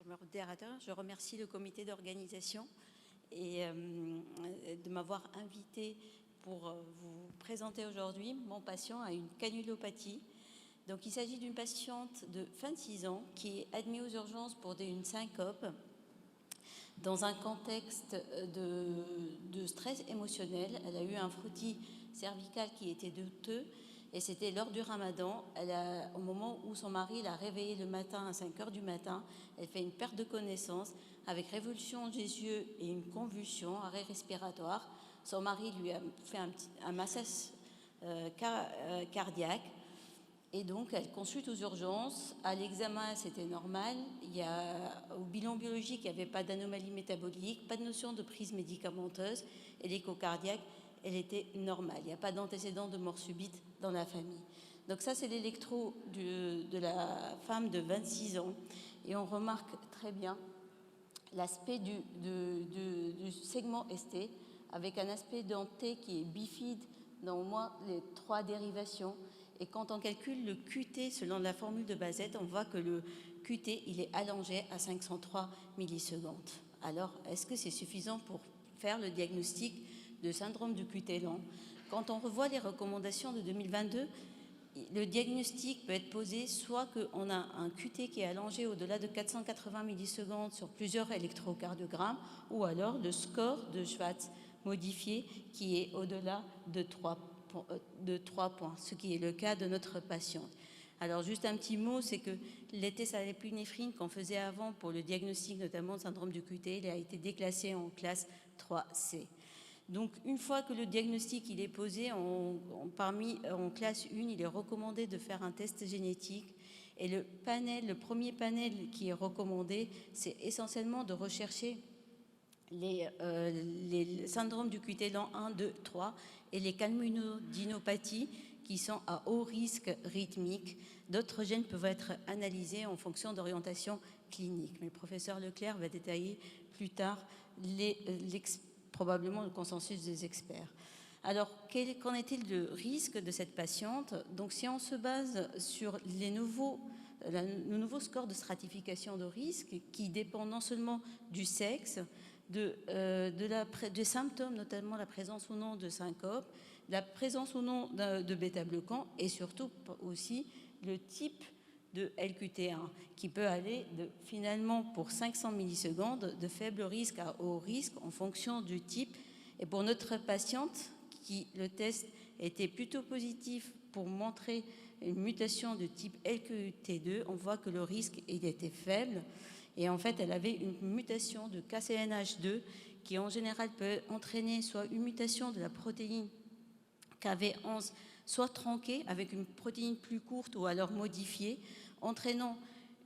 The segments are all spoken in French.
Modérateur, je remercie le comité d'organisation et de m'avoir invité pour vous présenter aujourd'hui. Mon patient a une canulopathie. Donc il s'agit d'une patiente de 26 ans qui est admise aux urgences pour une syncope dans un contexte de stress émotionnel. Elle a eu un frottis cervical qui était douteux. Et c'était lors du ramadan, au moment où son mari l'a réveillée le matin à 5 h du matin, elle fait une perte de connaissance avec révulsion des yeux et une convulsion, arrêt respiratoire. Son mari lui a fait un massage cardiaque et donc elle consulte aux urgences. À l'examen, c'était normal. Au bilan biologique, il n'y avait pas d'anomalie métabolique, pas de notion de prise médicamenteuse et l'écho cardiaque, elle était normale. Il n'y a pas d'antécédent de mort subite dans la famille. Donc ça, c'est l'électro de la femme de 26 ans. Et on remarque très bien l'aspect du segment ST avec un aspect denté qui est bifide dans au moins les 3 dérivations. Et quand on calcule le QT selon la formule de Bazette, on voit que le QT, il est allongé à 503 millisecondes. Alors, est-ce que c'est suffisant pour faire le diagnostic de syndrome du QT lent? Quand on revoit les recommandations de 2022, le diagnostic peut être posé soit qu'on a un QT qui est allongé au-delà de 480 millisecondes sur plusieurs électrocardiogrammes, ou alors le score de Schwartz modifié qui est au-delà de 3 points, ce qui est le cas de notre patiente. Alors juste un petit mot, c'est que les tests à l'épinéphrine qu'on faisait avant pour le diagnostic notamment de syndrome du QT, il a été déclassé en classe 3C. Donc, une fois que le diagnostic il est posé, en classe 1, il est recommandé de faire un test génétique. Et le premier panel qui est recommandé, c'est essentiellement de rechercher les syndromes du QT lent 1, 2, 3 et les calminodynopathies qui sont à haut risque rythmique. D'autres gènes peuvent être analysés en fonction d'orientation clinique. Mais le professeur Leclerc va détailler plus tard probablement le consensus des experts. Alors, qu'en est-il du risque de cette patiente? Donc, si on se base sur le nouveau score de stratification de risque qui dépend non seulement du sexe, des symptômes, notamment la présence ou non de syncope, la présence ou non de bêta-bloquant et surtout aussi le type de LQT1 qui peut aller finalement pour 500 millisecondes de faible risque à haut risque en fonction du type. Et pour notre patiente, le test était plutôt positif pour montrer une mutation de type LQT2, on voit que le risque il était faible. Et en fait, elle avait une mutation de KCNH2 qui en général peut entraîner soit une mutation de la protéine KV11, soit tronquée avec une protéine plus courte ou alors modifiée, entraînant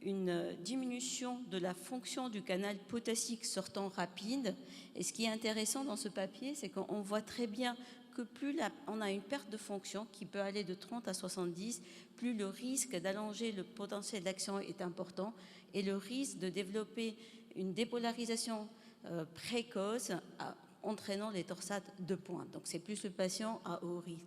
une diminution de la fonction du canal potassique sortant rapide. Et ce qui est intéressant dans ce papier, c'est qu'on voit très bien que plus on a une perte de fonction qui peut aller de 30 à 70, plus le risque d'allonger le potentiel d'action est important et le risque de développer une dépolarisation précoce entraînant les torsades de pointe. Donc c'est plus le patient à haut risque.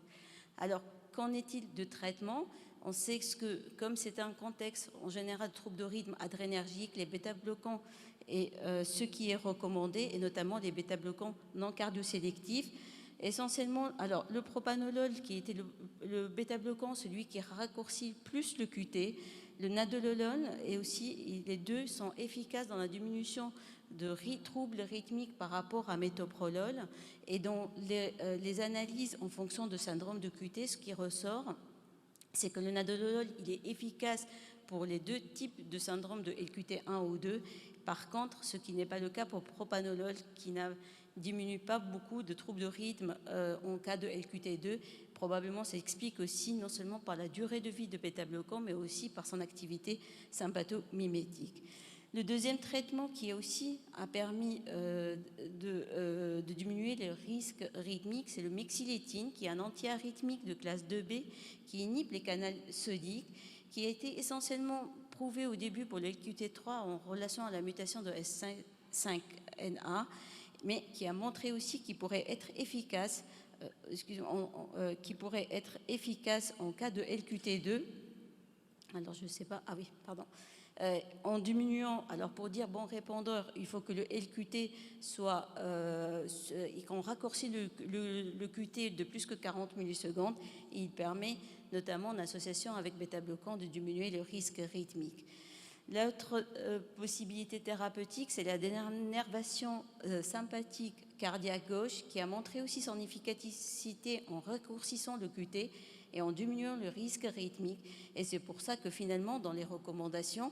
Alors, qu'en est-il de traitement? On sait que, comme c'est un contexte en général de troubles de rythme adrénergique, les bêta-bloquants est ce qui est recommandé, et notamment les bêta-bloquants non cardiosélectifs. Essentiellement, alors le propanolol qui était le bêta-bloquant, celui qui raccourcit plus le QT, le nadololone, et aussi les deux sont efficaces dans la diminution de troubles rythmiques par rapport à métoprolol. Et dans les analyses en fonction de syndrome de QT, ce qui ressort, c'est que le nadololol, il est efficace pour les deux types de syndrome de LQT1 ou 2. Par contre, ce qui n'est pas le cas pour propanolol, qui ne diminue pas beaucoup de troubles de rythme en cas de LQT2. Probablement, ça explique aussi non seulement par la durée de vie de bêta-bloquant, mais aussi par son activité sympathomimétique. Le deuxième traitement qui aussi a permis de diminuer les risques rythmiques, c'est le mexilétine, qui est un antiarythmique de classe 2B, qui inhibe les canaux sodiques, qui a été essentiellement prouvé au début pour le LQT3 en relation à la mutation de S5NA, mais qui a montré aussi qu'il pourrait être efficace, en cas de LQT2. Alors je ne sais pas, ah oui, pardon. En diminuant, alors pour dire bon répondeur, il faut que le LQT soit, qu'on raccourcit le QT de plus que 40 millisecondes, et il permet notamment en association avec bêta-bloquant de diminuer le risque rythmique. L'autre possibilité thérapeutique, c'est la dénervation sympathique cardiaque gauche qui a montré aussi son efficacité en raccourcissant le QT et en diminuant le risque rythmique. Et c'est pour ça que finalement, dans les recommandations,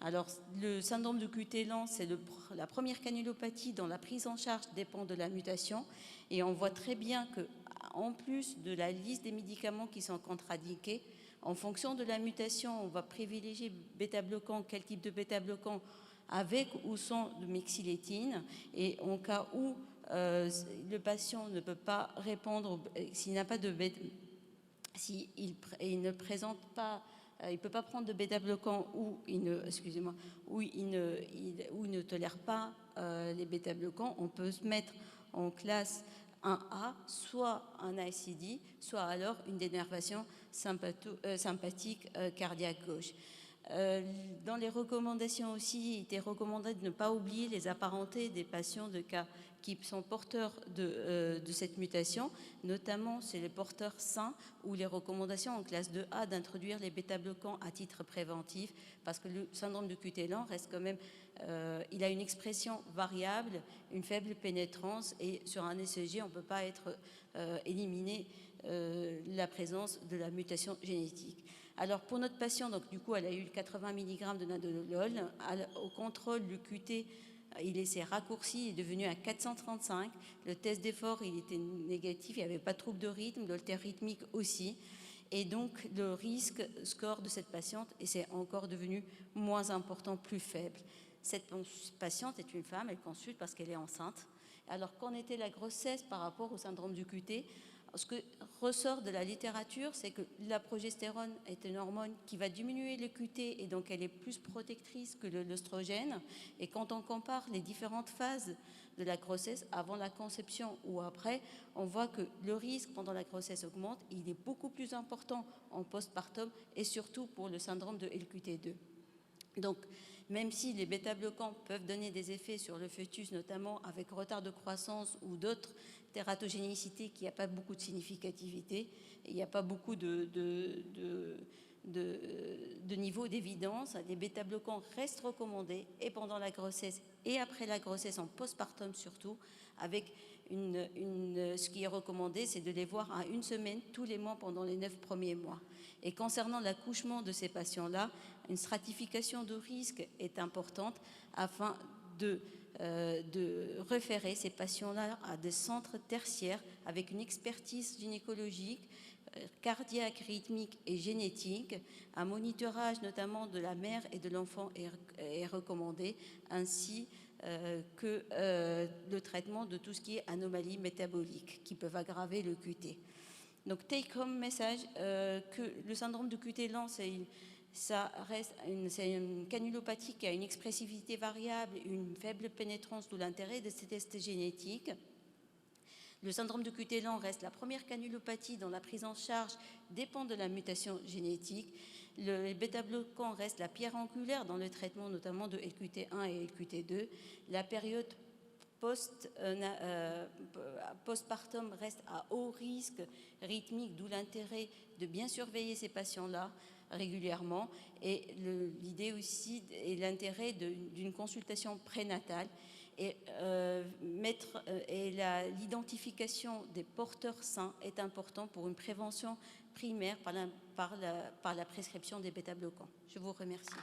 alors le syndrome de QT lent, c'est la première canulopathie dont la prise en charge dépend de la mutation. Et on voit très bien qu'en plus de la liste des médicaments qui sont contre-indiqués, en fonction de la mutation, on va privilégier bêta-bloquant, quel type de bêta-bloquant, avec ou sans de mexilétine. Et en cas où le patient ne peut pas répondre, s'il n'a pas de bêta, s'il ne présente pas, il ne peut pas prendre de bêta-bloquant ou il ne tolère pas les bêta-bloquants, on peut se mettre en classe 1A, soit un ASCD, soit alors une dénervation sympathique cardiaque gauche. Dans les recommandations aussi, il était recommandé de ne pas oublier les apparentés des patients de cas qui sont porteurs de cette mutation, notamment chez les porteurs sains, où les recommandations en classe 2A d'introduire les bêta-bloquants à titre préventif, parce que le syndrome de QT lent reste quand même, il a une expression variable, une faible pénétrance, et sur un ECG, on ne peut pas éliminer la présence de la mutation génétique. Alors pour notre patient, donc du coup, elle a eu 80 mg de nadolol. Au contrôle, le QT, il s'est raccourci, il est devenu à 435. Le test d'effort, il était négatif, il n'y avait pas de trouble de rythme, l'holtère rythmique aussi. Et donc le risque score de cette patiente, et c'est encore devenu moins important, plus faible. Cette patiente est une femme, elle consulte parce qu'elle est enceinte. Alors qu'en était la grossesse par rapport au syndrome du QT? Ce que ressort de la littérature, c'est que la progestérone est une hormone qui va diminuer le QT et donc elle est plus protectrice que l'œstrogène. Et quand on compare les différentes phases de la grossesse, avant la conception ou après, on voit que le risque pendant la grossesse augmente. Il est beaucoup plus important en postpartum et surtout pour le syndrome de LQT2. Donc, même si les bêta-bloquants peuvent donner des effets sur le fœtus, notamment avec retard de croissance ou d'autres tératogénicité qui n'a pas beaucoup de significativité, il n'y a pas beaucoup de niveau d'évidence, les bêta-bloquants restent recommandés et pendant la grossesse et après la grossesse en postpartum surtout, avec ce qui est recommandé, c'est de les voir à 1 semaine tous les mois pendant les 9 premiers mois. Et concernant l'accouchement de ces patients-là, une stratification de risque est importante afin de référer ces patients-là à des centres tertiaires avec une expertise gynécologique, cardiaque, rythmique et génétique. Un monitorage notamment de la mère et de l'enfant est recommandé, ainsi que le traitement de tout ce qui est anomalies métaboliques qui peuvent aggraver le QT. Donc, take home message, que le syndrome de QT lent, c'est une canulopathie qui a une expressivité variable, une faible pénétrance, d'où l'intérêt de ces tests génétiques. Le syndrome de QT lent reste la première canulopathie dont la prise en charge dépend de la mutation génétique. Le bêta-bloquant reste la pierre angulaire dans le traitement notamment de LQT1 et LQT2. La période postpartum reste à haut risque rythmique, d'où l'intérêt de bien surveiller ces patients-là régulièrement, et l'idée aussi et l'intérêt d'une consultation prénatale et l'identification des porteurs sains est important pour une prévention primaire par la prescription des bêta-bloquants. Je vous remercie.